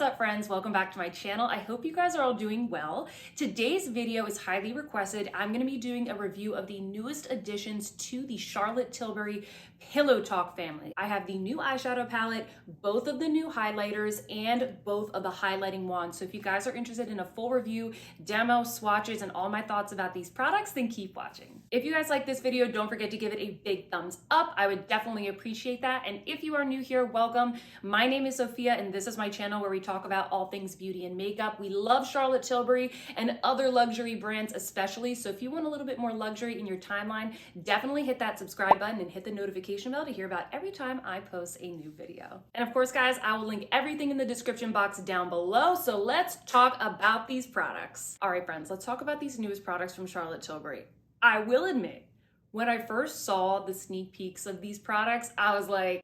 What's up, friends? Welcome back to my channel. I hope you guys are all doing well. Today's video is highly requested. I'm going to be doing a review of the newest additions to the Charlotte Tilbury Pillow Talk family. I have the new eyeshadow palette, both of the new highlighters, and both of the highlighting wands. So if you guys are interested in a full review, demo, swatches, and all my thoughts about these products, then keep watching. If you guys like this video, don't forget to give it a big thumbs up. I would definitely appreciate that. And if you are new here, welcome. My name is Sophia, and this is my channel where we talk about all things beauty and makeup. We love Charlotte Tilbury and other luxury brands especially. So if you want a little bit more luxury in your timeline, definitely hit that subscribe button and hit the notification bell to hear about every time I post a new video. And of course, guys, I will link everything in the description box down below. So let's talk about these products. All right, friends, let's talk about these newest products from Charlotte Tilbury. I will admit, when I first saw the sneak peeks of these products, I was like,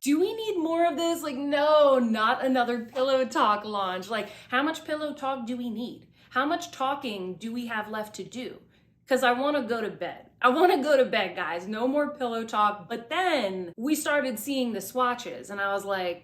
do we need more of this? Like, no, not another Pillow Talk launch. Like, how much Pillow Talk do we need? How much talking do we have left to do? Because I want to go to bed. I want to go to bed, guys. No more Pillow Talk. But then we started seeing the swatches, and I was like,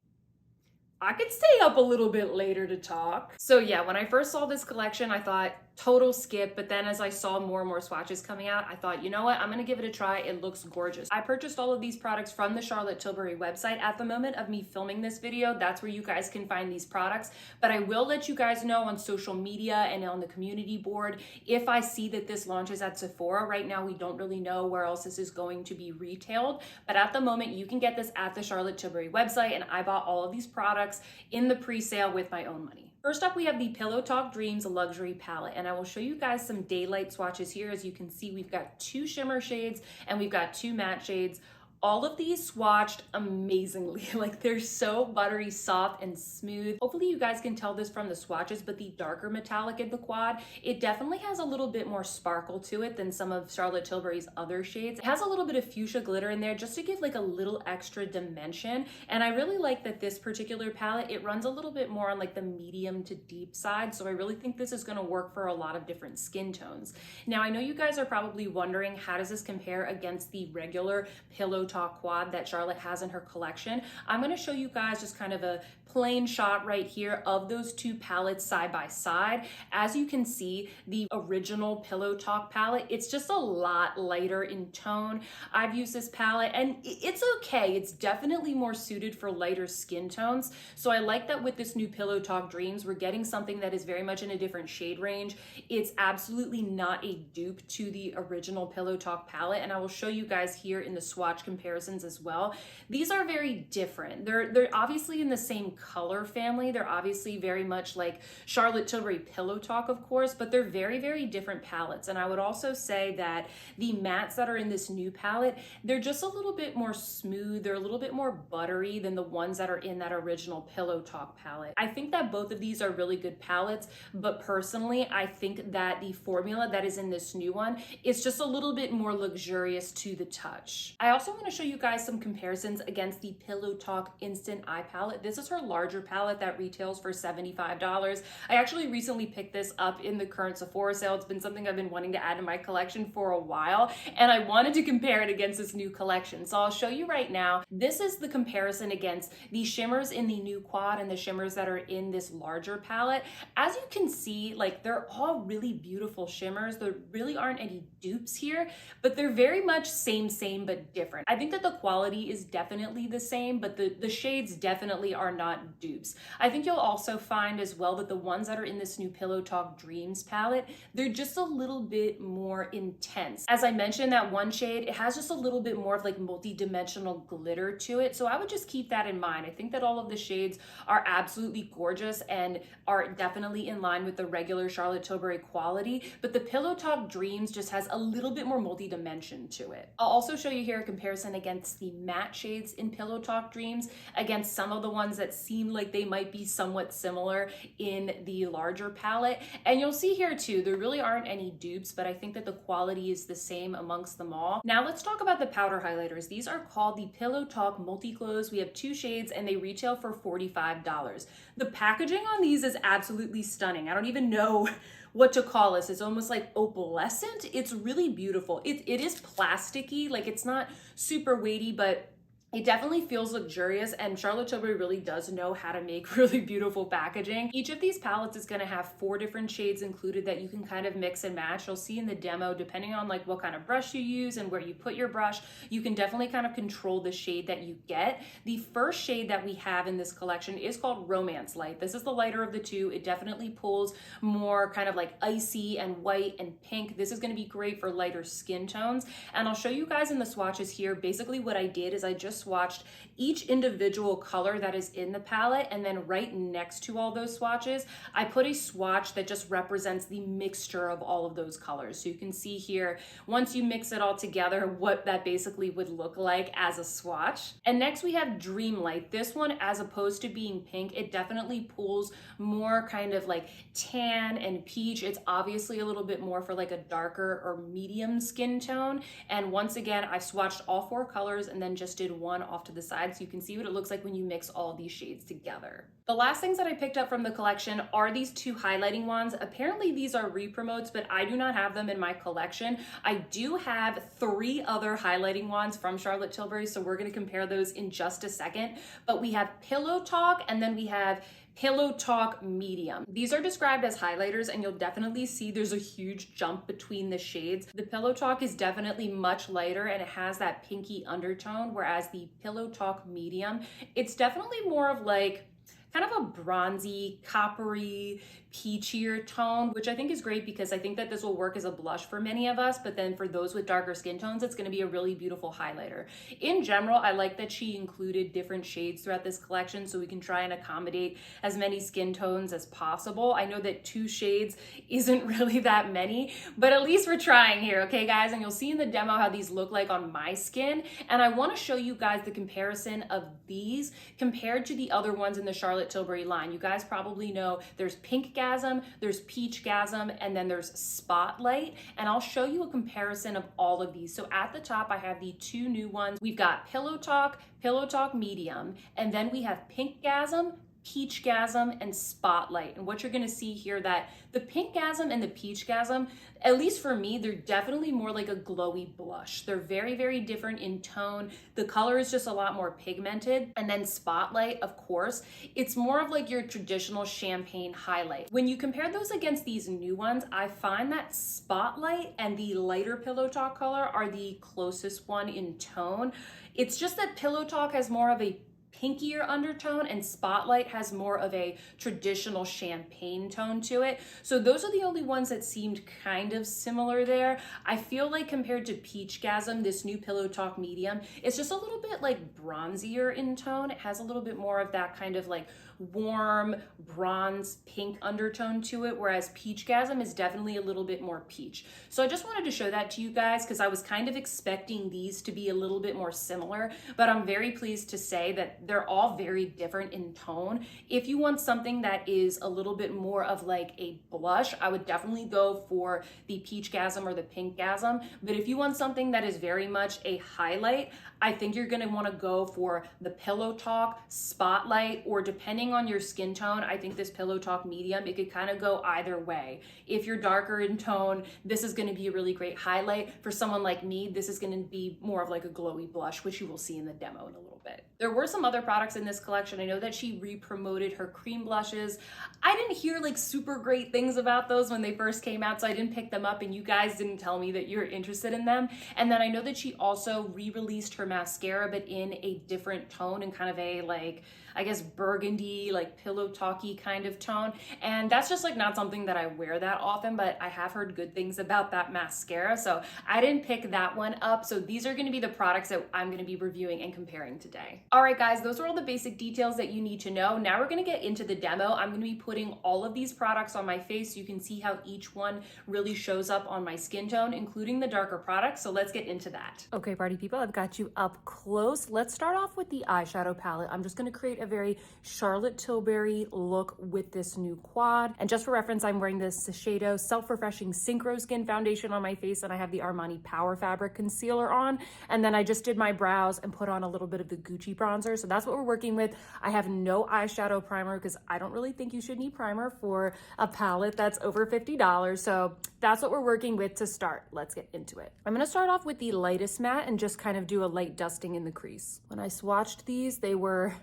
I could stay up a little bit later to talk. So yeah, when I first saw this collection, I thought total skip. But then as I saw more and more swatches coming out, I thought, you know what? I'm gonna give it a try. It looks gorgeous. I purchased all of these products from the Charlotte Tilbury website. At the moment of me filming this video, that's where you guys can find these products. But I will let you guys know on social media and on the community board if I see that this launches at Sephora. Right now, we don't really know where else this is going to be retailed. But at the moment, you can get this at the Charlotte Tilbury website, and I bought all of these products in the pre-sale with my own money. First up, we have the Pillow Talk Dreams Luxury Palette, and I will show you guys some daylight swatches here. As you can see, we've got 2 shimmer shades and we've got 2 matte shades. All of these swatched amazingly. Like, they're so buttery, soft, and smooth. Hopefully you guys can tell this from the swatches, but the darker metallic in the quad, it definitely has a little bit more sparkle to it than some of Charlotte Tilbury's other shades. It has a little bit of fuchsia glitter in there just to give like a little extra dimension. And I really like that this particular palette, it runs a little bit more on like the medium to deep side. So I really think this is gonna work for a lot of different skin tones. Now, I know you guys are probably wondering, how does this compare against the regular Pillow Talk quad that Charlotte has in her collection? I'm going to show you guys just kind of a plain shot right here of those 2 palettes side by side. As you can see, the original Pillow Talk palette, it's just a lot lighter in tone. I've used this palette and it's okay. It's definitely more suited for lighter skin tones. So I like that with this new Pillow Talk Dreams, we're getting something that is very much in a different shade range. It's absolutely not a dupe to the original Pillow Talk palette, and I will show you guys here in the swatch comparisons as well. These are very different. They're obviously in the same color family. They're obviously very much like Charlotte Tilbury Pillow Talk, of course, but they're very, very different palettes. And I would also say that the mattes that are in this new palette, they're just a little bit more smooth. They're a little bit more buttery than the ones that are in that original Pillow Talk palette. I think that both of these are really good palettes, but personally, I think that the formula that is in this new one is just a little bit more luxurious to the touch. I also want to show you guys some comparisons against the Pillow Talk Instant Eye Palette. This is her larger palette that retails for $75. I actually recently picked this up in the current Sephora sale. It's been something I've been wanting to add to my collection for a while, and I wanted to compare it against this new collection. So I'll show you right now. This is the comparison against the shimmers in the new quad and the shimmers that are in this larger palette. As you can see, like, they're all really beautiful shimmers. There really aren't any dupes here, but they're very much same, but different. I think that the quality is definitely the same, but the shades definitely are not dupes. I think you'll also find as well that the ones that are in this new Pillow Talk Dreams palette, they're just a little bit more intense. As I mentioned, that one shade, it has just a little bit more of like multi-dimensional glitter to it. So I would just keep that in mind. I think that all of the shades are absolutely gorgeous and are definitely in line with the regular Charlotte Tilbury quality, but the Pillow Talk Dreams just has a little bit more multi-dimension to it. I'll also show you here a comparison against the matte shades in Pillow Talk Dreams against some of the ones that seem like they might be somewhat similar in the larger palette. And you'll see here too, there really aren't any dupes, but I think that the quality is the same amongst them all. Now let's talk about the powder highlighters. These are called the Pillow Talk Multiglows. We have 2 shades and they retail for $45. The packaging on these is absolutely stunning. I don't even know what to call this. It's almost like opalescent. It's really beautiful. It is plasticky, like it's not super weighty, but It definitely feels luxurious, and Charlotte Tilbury really does know how to make really beautiful packaging. Each of these palettes is gonna have 4 different shades included that you can kind of mix and match. You'll see in the demo, depending on like what kind of brush you use and where you put your brush, you can definitely kind of control the shade that you get. The first shade that we have in this collection is called Romance Light. This is the lighter of the two. It definitely pulls more kind of like icy and white and pink. This is gonna be great for lighter skin tones. And I'll show you guys in the swatches here. Basically what I did is I just swatched each individual color that is in the palette, and then right next to all those swatches, I put a swatch that just represents the mixture of all of those colors. So you can see here, once you mix it all together, what that basically would look like as a swatch. And next we have Dreamlight. This one, as opposed to being pink, it definitely pulls more kind of like tan and peach. It's obviously a little bit more for like a darker or medium skin tone. And once again, I swatched all 4 colors and then just did one off to the side so you can see what it looks like when you mix all these shades together. The last things that I picked up from the collection are these 2 highlighting wands. Apparently these are repromotes, but I do not have them in my collection. I do have 3 other highlighting wands from Charlotte Tilbury, so we're gonna compare those in just a second. But we have Pillow Talk, and then we have Pillow Talk Medium. These are described as highlighters, and you'll definitely see there's a huge jump between the shades. The Pillow Talk is definitely much lighter and it has that pinky undertone, whereas the Pillow Talk Medium, it's definitely more of like kind of a bronzy, coppery, peachier tone, which I think is great because I think that this will work as a blush for many of us, but then for those with darker skin tones, it's gonna be a really beautiful highlighter. In general, I like that she included different shades throughout this collection so we can try and accommodate as many skin tones as possible. I know that 2 shades isn't really that many, but at least we're trying here, okay guys? And you'll see in the demo how these look like on my skin, and I wanna show you guys the comparison of these compared to the other ones in the Charlotte Tilbury line. You guys probably know there's Pinkgasm, there's Peachgasm, and then there's Spotlight. And I'll show you a comparison of all of these. So at the top, I have the 2 new ones. We've got Pillow Talk Medium, and then we have Pinkgasm, Peachgasm, and Spotlight. And what you're gonna see here, that the Pinkgasm and the Peachgasm, at least for me, they're definitely more like a glowy blush. They're very, very different in tone. The color is just a lot more pigmented. And then Spotlight, of course, it's more of like your traditional champagne highlight. When you compare those against these new ones, I find that Spotlight and the lighter Pillow Talk color are the closest one in tone. It's just that Pillow Talk has more of a pinkier undertone and Spotlight has more of a traditional champagne tone to it. So those are the only ones that seemed kind of similar there. I feel like compared to Peachgasm, this new Pillow Talk Medium, it's just a little bit like bronzier in tone. It has a little bit more of that kind of like warm bronze pink undertone to it, whereas Peachgasm is definitely a little bit more peach. So I just wanted to show that to you guys because I was kind of expecting these to be a little bit more similar, but I'm very pleased to say that they're all very different in tone. If you want something that is a little bit more of like a blush, I would definitely go for the Peachgasm or the Pinkgasm. But if you want something that is very much a highlight, I think you're gonna wanna go for the Pillow Talk, Spotlight, or depending on your skin tone, I think this Pillow Talk Medium, it could kind of go either way. If you're darker in tone, this is gonna be a really great highlight. For someone like me, this is gonna be more of like a glowy blush, which you will see in the demo in a little bit. There were some other products in this collection. I know that she re-promoted her cream blushes. I didn't hear like super great things about those when they first came out, so I didn't pick them up, and you guys didn't tell me that you're interested in them. And then I know that she also re-released her mascara, but in a different tone and kind of a like, I guess burgundy, like Pillow Talky kind of tone. And that's just like not something that I wear that often, but I have heard good things about that mascara. So I didn't pick that one up. So these are gonna be the products that I'm gonna be reviewing and comparing today. All right, guys, those are all the basic details that you need to know. Now we're gonna get into the demo. I'm gonna be putting all of these products on my face so you can see how each one really shows up on my skin tone, including the darker products. So let's get into that. Okay, party people, I've got you up close. Let's start off with the eyeshadow palette. I'm just gonna create a very Charlotte Tilbury look with this new quad. And just for reference, I'm wearing this Eyeshadow Self-Refreshing Synchro Skin Foundation on my face, and I have the Armani Power Fabric Concealer on. And then I just did my brows and put on a little bit of the Gucci bronzer. So that's what we're working with. I have no eyeshadow primer because I don't really think you should need primer for a palette that's over $50. So that's what we're working with to start. Let's get into it. I'm gonna start off with the lightest matte and just kind of do a light dusting in the crease. When I swatched these, they were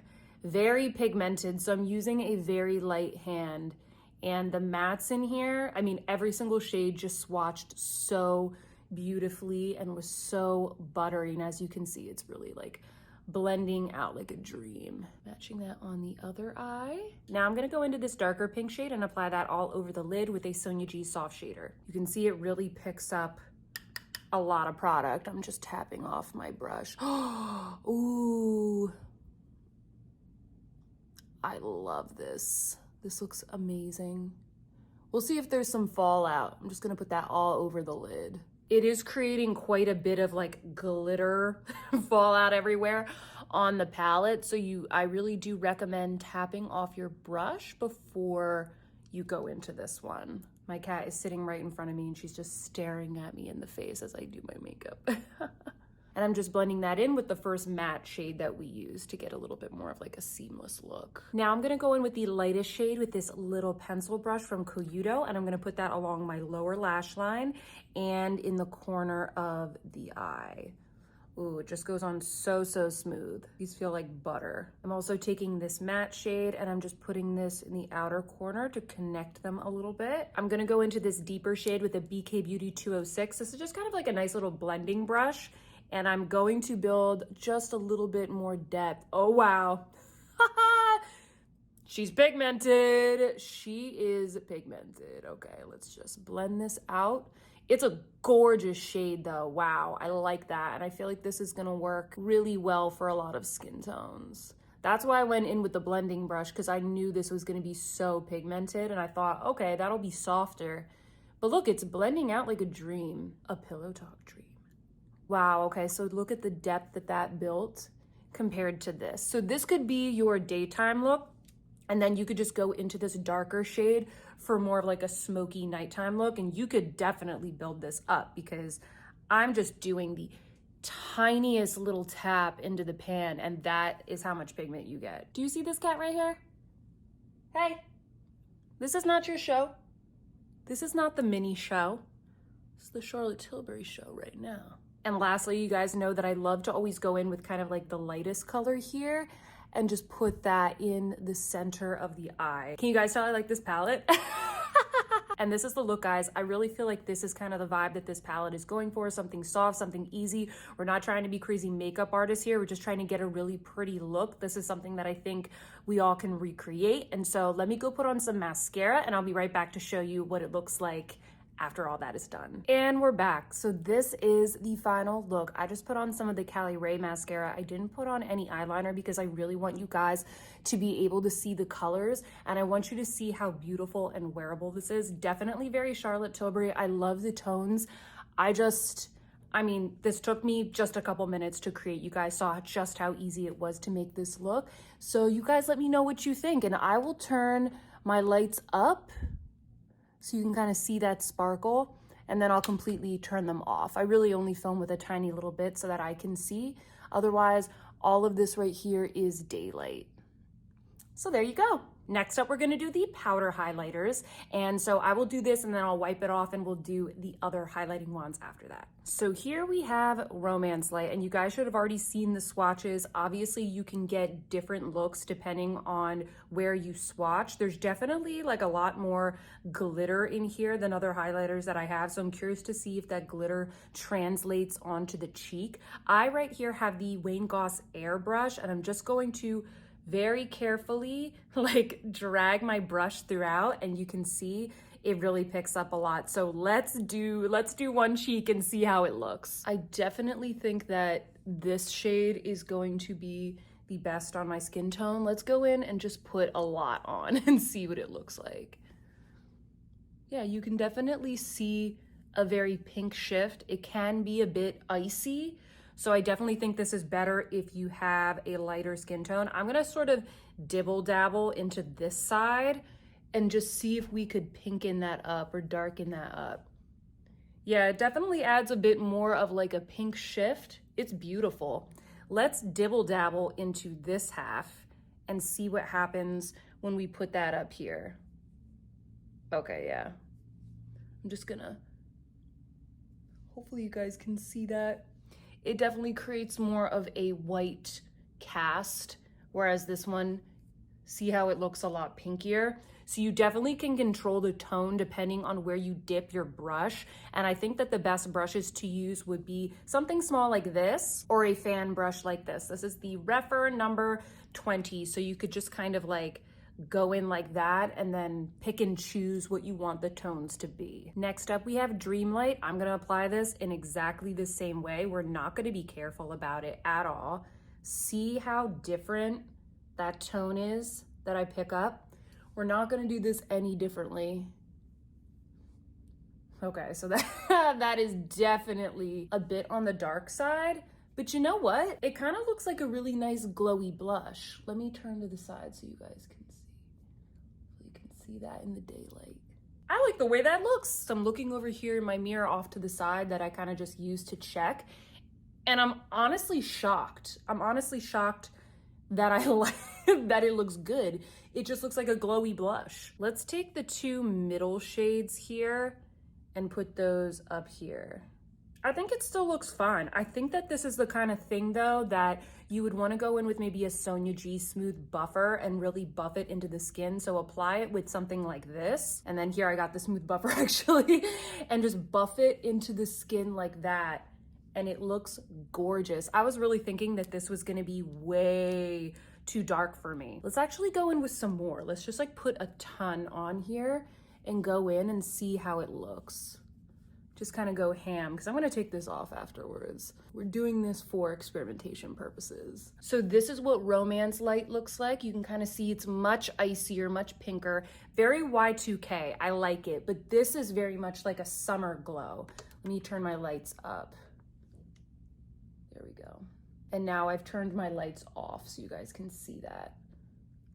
very pigmented, so I'm using a very light hand. And the mattes in here, I mean, every single shade just swatched so beautifully and was so buttery. And as you can see, it's really like blending out like a dream. Matching that on the other eye. Now I'm gonna go into this darker pink shade and apply that all over the lid with a Sonia G soft shader. You can see it really picks up a lot of product. I'm just tapping off my brush. Ooh, I love this. This looks amazing. We'll see if there's some fallout. I'm just gonna put that all over the lid. It is creating quite a bit of like glitter fallout everywhere on the palette. So I really do recommend tapping off your brush before you go into this one. My cat is sitting right in front of me and she's just staring at me in the face as I do my makeup. And I'm just blending that in with the first matte shade that we use to get a little bit more of like a seamless look. Now I'm gonna go in with the lightest shade with this little pencil brush from Koyudo, and I'm gonna put that along my lower lash line and in the corner of the eye. Ooh, it just goes on so smooth. These feel like butter. I'm also taking this matte shade and I'm just putting this in the outer corner to connect them a little bit. I'm gonna go into this deeper shade with the BK Beauty 206. This is just kind of like a nice little blending brush. And I'm going to build just a little bit more depth. Oh, wow. She's pigmented. She is pigmented. Okay, let's just blend this out. It's a gorgeous shade though. Wow, I like that. And I feel like this is gonna work really well for a lot of skin tones. That's why I went in with the blending brush, because I knew this was gonna be so pigmented and I thought, okay, that'll be softer. But look, it's blending out like a dream, a Pillow Talk dream. Wow, okay, so look at the depth that built compared to this. So this could be your daytime look, and then you could just go into this darker shade for more of like a smoky nighttime look, and you could definitely build this up because I'm just doing the tiniest little tap into the pan, and that is how much pigment you get. Do you see this cat right here? Hey, this is not your show. This is not the mini show. This is the Charlotte Tilbury show right now. And lastly, you guys know that I love to always go in with kind of like the lightest color here and just put that in the center of the eye. Can you guys tell I like this palette? And this is the look, guys. I really feel like this is kind of the vibe that this palette is going for, something soft, something easy. We're not trying to be crazy makeup artists here. We're just trying to get a really pretty look. This is something that I think we all can recreate. And so let me go put on some mascara and I'll be right back to show you what it looks like after all that is done. And we're back. So this is the final look. I just put on some of the Cali Ray mascara. I didn't put on any eyeliner because I really want you guys to be able to see the colors, and I want you to see how beautiful and wearable this is. Definitely very Charlotte Tilbury. I love the tones. I mean, this took me just a couple minutes to create. You guys saw just how easy it was to make this look. So you guys let me know what you think, and I will turn my lights up so you can kind of see that sparkle, and then I'll completely turn them off. I really only film with a tiny little bit so that I can see. Otherwise, all of this right here is daylight. So there you go. Next up, we're gonna do the powder highlighters. And so I will do this and then I'll wipe it off and we'll do the other highlighting wands after that. So here we have Romance Light, and you guys should have already seen the swatches. Obviously you can get different looks depending on where you swatch. There's definitely like a lot more glitter in here than other highlighters that I have. So I'm curious to see if that glitter translates onto the cheek. I right here have the Wayne Goss Airbrush, and I'm just going to very carefully like drag my brush throughout, and you can see it really picks up a lot. So let's do one cheek and see how it looks. I definitely think that this shade is going to be the best on my skin tone. Let's go in and just put a lot on and see what it looks like. Yeah, you can definitely see a very pink shift. It can be a bit icy, So I definitely think this is better if you have a lighter skin tone. I'm gonna sort of dibble dabble into this side and just see if we could pinken that up or darken that up. Yeah, it definitely adds a bit more of like a pink shift. It's beautiful. Let's dibble dabble into this half and see what happens when we put that up here. Okay, yeah. I'm just gonna, hopefully you guys can see that. It definitely creates more of a white cast, whereas this one, see how it looks a lot pinkier? So you definitely can control the tone depending on where you dip your brush. And I think that the best brushes to use would be something small like this or a fan brush like this. This is the Refer number 20. So you could just kind of like go in like that and then pick and choose what you want the tones to be. Next up, we have Dreamlight. I'm gonna apply this in exactly the same way. We're not gonna be careful about it at all. See how different that tone is that I pick up? We're not gonna do this any differently. Okay, so that is definitely a bit on the dark side, but you know what? It kind of looks like a really nice glowy blush. Let me turn to the side so you guys can see. You can see that in the daylight. I like the way that looks. So I'm looking over here in my mirror off to the side that I kind of just used to check. And I'm honestly shocked. I'm honestly shocked that I like that it looks good. It just looks like a glowy blush. Let's take the two middle shades here and put those up here. I think it still looks fine. I think that this is the kind of thing though that you would want to go in with maybe a Sonia G smooth buffer and really buff it into the skin. So apply it with something like this. And then here I got the smooth buffer actually, and just buff it into the skin like that. And it looks gorgeous. I was really thinking that this was gonna be way too dark for me. Let's actually go in with some more. Let's just like put a ton on here and go in and see how it looks. Just kind of go ham, because I'm gonna take this off afterwards. We're doing this for experimentation purposes. So this is what Romance Light looks like. You can kind of see it's much icier, much pinker, very Y2K. I like it, but this is very much like a summer glow. Let me turn my lights up. There we go. And now I've turned my lights off so you guys can see that.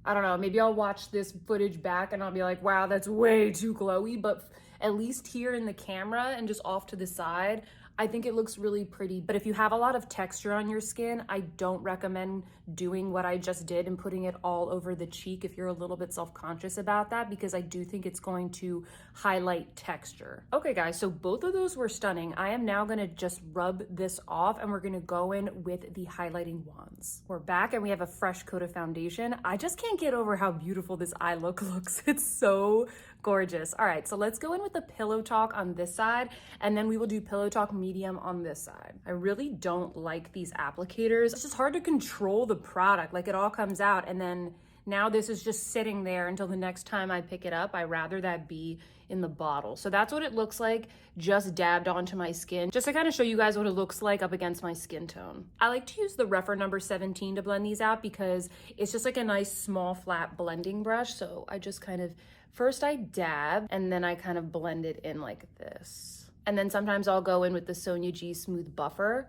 I don't know, maybe I'll watch this footage back and I'll be like, wow, that's way too glowy, but at least here in the camera and just off to the side, I think it looks really pretty. But if you have a lot of texture on your skin, I don't recommend doing what I just did and putting it all over the cheek if you're a little bit self-conscious about that, because I do think it's going to highlight texture. Okay guys, so both of those were stunning. I am now gonna just rub this off and we're gonna go in with the highlighting wands. We're back and we have a fresh coat of foundation. I just can't get over how beautiful this eye look looks. It's so gorgeous. All right, so let's go in with the Pillow Talk on this side, and then we will do Pillow Talk medium on this side. I really don't like these applicators. It's just hard to control the product. Like it all comes out and then now this is just sitting there until the next time I pick it up. I rather that be in the bottle. So that's what it looks like, just dabbed onto my skin, just to kind of show you guys what it looks like up against my skin tone. I like to use the Refer number 17 to blend these out because it's just like a nice small flat blending brush. So I just kind of, first I dab and then I kind of blend it in like this. And then sometimes I'll go in with the Sonia G Smooth Buffer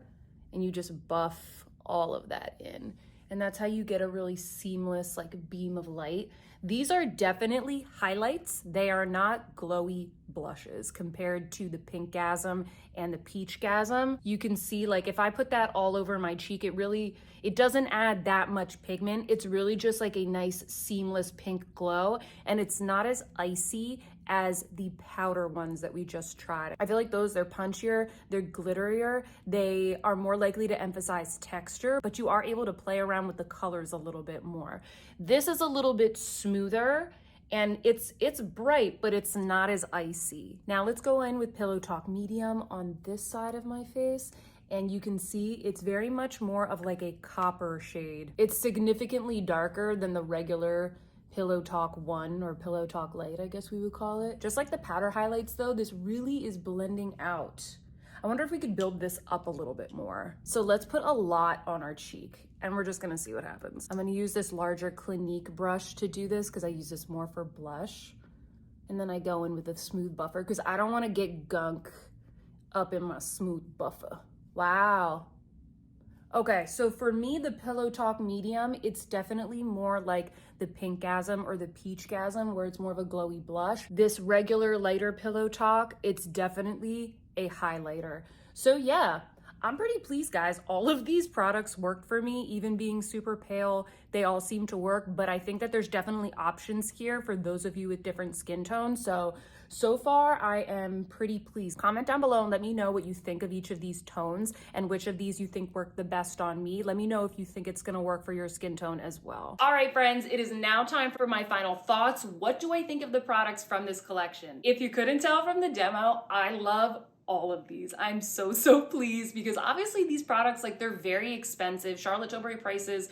and you just buff all of that in. And that's how you get a really seamless like beam of light. These are definitely highlights. They are not glowy blushes compared to the Pinkgasm and the Peachgasm. You can see like if I put that all over my cheek, it doesn't add that much pigment. It's really just like a nice seamless pink glow, and it's not as icy as the powder ones that we just tried. I feel like they're punchier, they're glitterier, they are more likely to emphasize texture, but you are able to play around with the colors a little bit more. This is a little bit smoother and it's bright, but it's not as icy. Now let's go in with Pillow Talk medium on this side of my face. And you can see it's very much more of like a copper shade. It's significantly darker than the regular Pillow Talk 1 or Pillow Talk Light, I guess we would call it. Just like the powder highlights though, this really is blending out. I wonder if we could build this up a little bit more. So let's put a lot on our cheek and we're just gonna see what happens. I'm gonna use this larger Clinique brush to do this because I use this more for blush. And then I go in with a smooth buffer because I don't wanna get gunk up in my smooth buffer. Wow. Okay, so for me, the Pillow Talk medium, it's definitely more like the Pinkgasm or the Peachgasm, where it's more of a glowy blush. This regular lighter Pillow Talk, it's definitely a highlighter. So yeah, I'm pretty pleased, guys. All of these products worked for me, even being super pale. They all seem to work, but I think that there's definitely options here for those of you with different skin tones. So far, I am pretty pleased. Comment down below and let me know what you think of each of these tones and which of these you think work the best on me. Let me know if you think it's gonna work for your skin tone as well. All right, friends, it is now time for my final thoughts. What do I think of the products from this collection? If you couldn't tell from the demo, I love all of these. I'm so pleased because obviously these products, like, they're very expensive. Charlotte Tilbury prices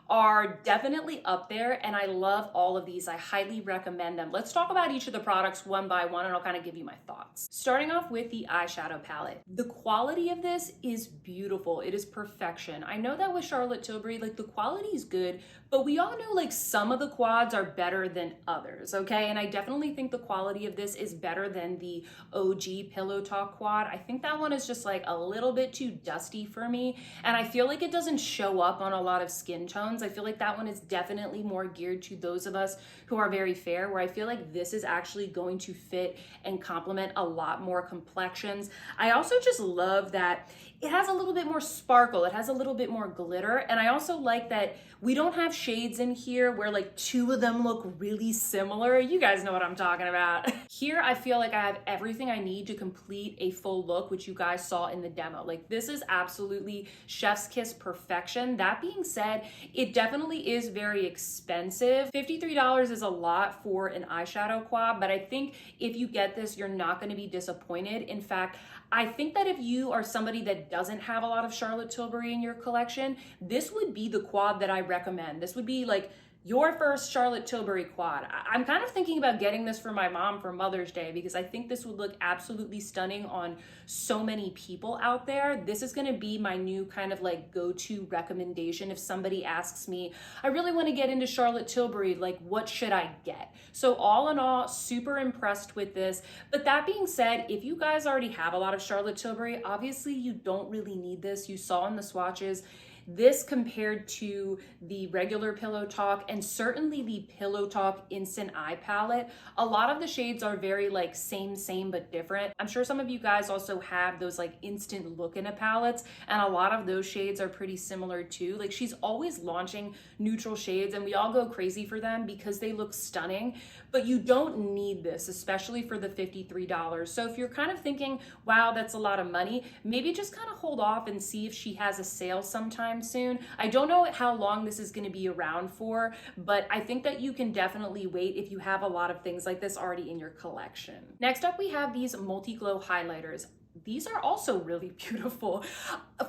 are definitely up there, and I love all of these. I highly recommend them. Let's talk about each of the products one by one, and I'll kind of give you my thoughts. Starting off with the eyeshadow palette. The quality of this is beautiful. It is perfection. I know that with Charlotte Tilbury, like, the quality is good, but we all know, like, some of the quads are better than others, okay? And I definitely think the quality of this is better than the OG Pillow Talk quad. I think that one is just like a little bit too dusty for me, and I feel like it doesn't show up on a lot of skin tones. I feel like that one is definitely more geared to those of us who are very fair, where I feel like this is actually going to fit and complement a lot more complexions. I also just love that it has a little bit more sparkle. It has a little bit more glitter. And I also like that we don't have shades in here where like two of them look really similar. You guys know what I'm talking about. Here, I feel like I have everything I need to complete a full look, which you guys saw in the demo. Like, this is absolutely chef's kiss perfection. That being said, it definitely is very expensive. $53 is a lot for an eyeshadow quad, but I think if you get this, you're not going to be disappointed. In fact, I think that if you are somebody that doesn't have a lot of Charlotte Tilbury in your collection, this would be the quad that I recommend. This would be like your first Charlotte Tilbury quad. I'm kind of thinking about getting this for my mom for Mother's Day because I think this would look absolutely stunning on so many people out there. This is gonna be my new kind of like go-to recommendation if somebody asks me, I really wanna get into Charlotte Tilbury, like, what should I get? So all in all, super impressed with this. But that being said, if you guys already have a lot of Charlotte Tilbury, obviously you don't really need this. You saw in the swatches, this compared to the regular Pillow Talk and certainly the Pillow Talk Instant Eye Palette, a lot of the shades are very like same but different. I'm sure some of you guys also have those like instant look in a palettes, and a lot of those shades are pretty similar too. Like, she's always launching neutral shades and we all go crazy for them because they look stunning, but you don't need this, especially for the $53. So if you're kind of thinking, wow, that's a lot of money, maybe just kind of hold off and see if she has a sale sometime soon. I don't know how long this is going to be around for, but I think that you can definitely wait if you have a lot of things like this already in your collection. Next up, we have these Multiglow highlighters. These are also really beautiful.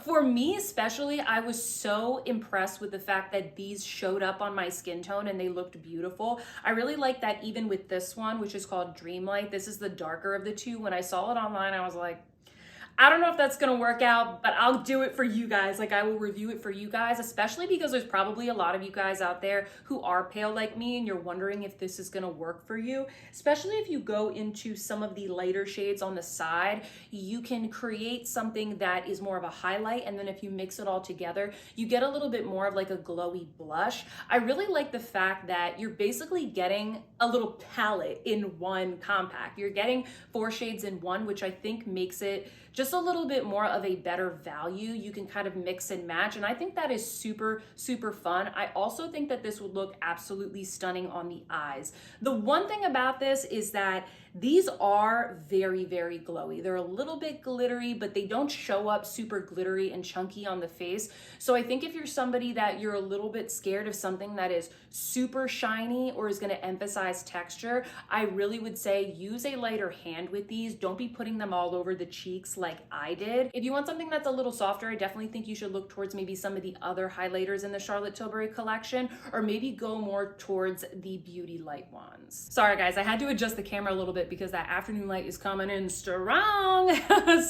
For me especially, I was so impressed with the fact that these showed up on my skin tone and they looked beautiful. I really like that even with this one, which is called Dreamlight. This is the darker of the two. When I saw it online, I was like, I don't know if that's gonna work out, but I'll do it for you guys. Like, I will review it for you guys, especially because there's probably a lot of you guys out there who are pale like me and you're wondering if this is gonna work for you. Especially if you go into some of the lighter shades on the side, you can create something that is more of a highlight, and then if you mix it all together, you get a little bit more of like a glowy blush. I really like the fact that you're basically getting a little palette in one compact. You're getting 4 shades in one, which I think makes it just a little bit more of a better value. You can kind of mix and match, and I think that is super fun. I also think that this would look absolutely stunning on the eyes. The one thing about this is that these are very glowy. They're a little bit glittery, but they don't show up super glittery and chunky on the face. So I think if you're somebody that you're a little bit scared of something that is super shiny or is gonna emphasize texture, I really would say use a lighter hand with these. Don't be putting them all over the cheeks like I did. If you want something that's a little softer, I definitely think you should look towards maybe some of the other highlighters in the Charlotte Tilbury collection, or maybe go more towards the Beauty Light ones. Sorry guys, I had to adjust the camera a little bit because that afternoon light is coming in strong.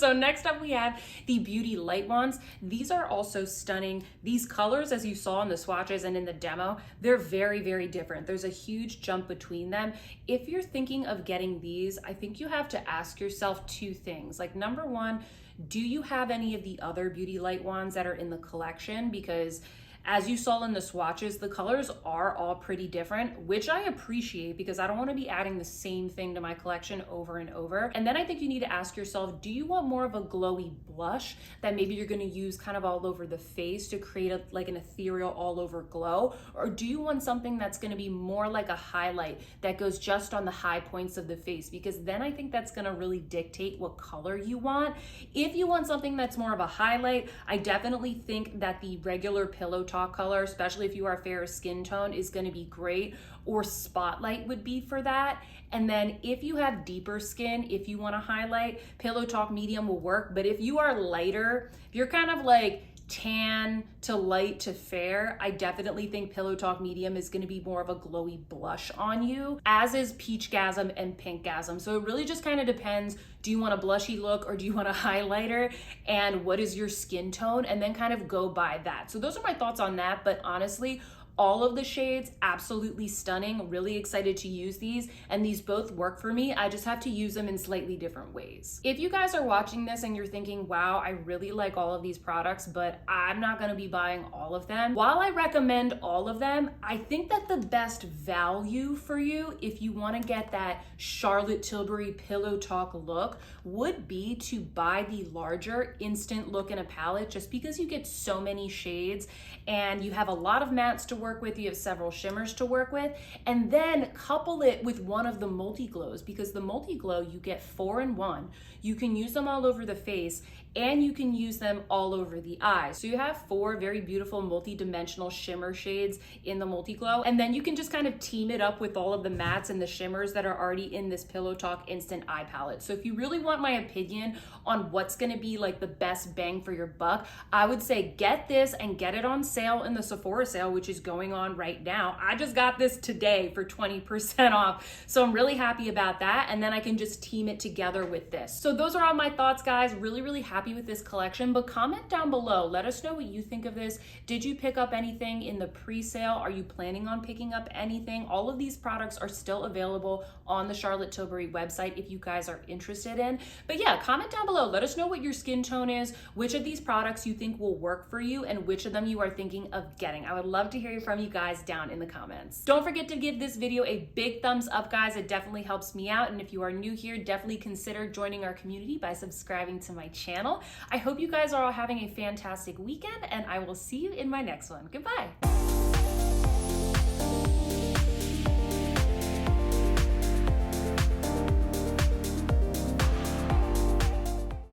So next up we have the Beauty Light ones. These are also stunning. These colors, as you saw in the swatches and in the demo, they're very different. There's a huge jump between them. If you're thinking of getting these, I think you have to ask yourself 2 things. Like, number one, on. Do you have any of the other Beauty Light wands that are in the collection? Because as you saw in the swatches, the colors are all pretty different, which I appreciate because I don't want to be adding the same thing to my collection over and over. And then I think you need to ask yourself, do you want more of a glowy blush that maybe you're going to use kind of all over the face to create like an ethereal all over glow? Or do you want something that's going to be more like a highlight that goes just on the high points of the face? Because then I think that's going to really dictate what color you want. If you want something that's more of a highlight, I definitely think that the regular Pillow Talk color, especially if you are a fairer skin tone, is going to be great, or Spotlight would be for that. And then if you have deeper skin, if you want to highlight, Pillow Talk medium will work. But if you are lighter, if you're kind of like tan to light to fair, I definitely think Pillow Talk medium is going to be more of a glowy blush on you, as is Peachgasm and Pinkgasm. So it really just kind of depends. Do you want a blushy look or do you want a highlighter? And what is your skin tone? And then kind of go by that. So those are my thoughts on that. But honestly, all of the shades, absolutely stunning. Really excited to use these, and these both work for me. I just have to use them in slightly different ways. If you guys are watching this and you're thinking, wow, I really like all of these products, but I'm not gonna be buying all of them. While I recommend all of them, I think that the best value for you, if you wanna get that Charlotte Tilbury Pillow Talk look, would be to buy the larger Instant Look in a palette, just because you get so many shades and you have a lot of mattes to work with, you have several shimmers to work with, and then couple it with one of the Multiglows, because the Multiglow, you get 4 in 1. You can use them all over the face and you can use them all over the eyes. So you have 4 very beautiful multi-dimensional shimmer shades in the Multiglow, and then you can just kind of team it up with all of the mattes and the shimmers that are already in this Pillow Talk Instant Eye Palette. So if you really want my opinion on what's gonna be like the best bang for your buck, I would say get this and get it on sale in the Sephora sale, which is going on right now. I just got this today for 20% off. So I'm really happy about that. And then I can just team it together with this. So those are all my thoughts, guys. Really happy with this collection, but comment down below. Let us know what you think of this. Did you pick up anything in the pre-sale? Are you planning on picking up anything? All of these products are still available on the Charlotte Tilbury website if you guys are interested in. But yeah, comment down below. Let us know what your skin tone is, which of these products you think will work for you, and which of them you are thinking of getting. I would love to hear from you guys down in the comments. Don't forget to give this video a big thumbs up, guys. It definitely helps me out. And if you are new here, definitely consider joining our community by subscribing to my channel. I hope you guys are all having a fantastic weekend, and I will see you in my next one. Goodbye.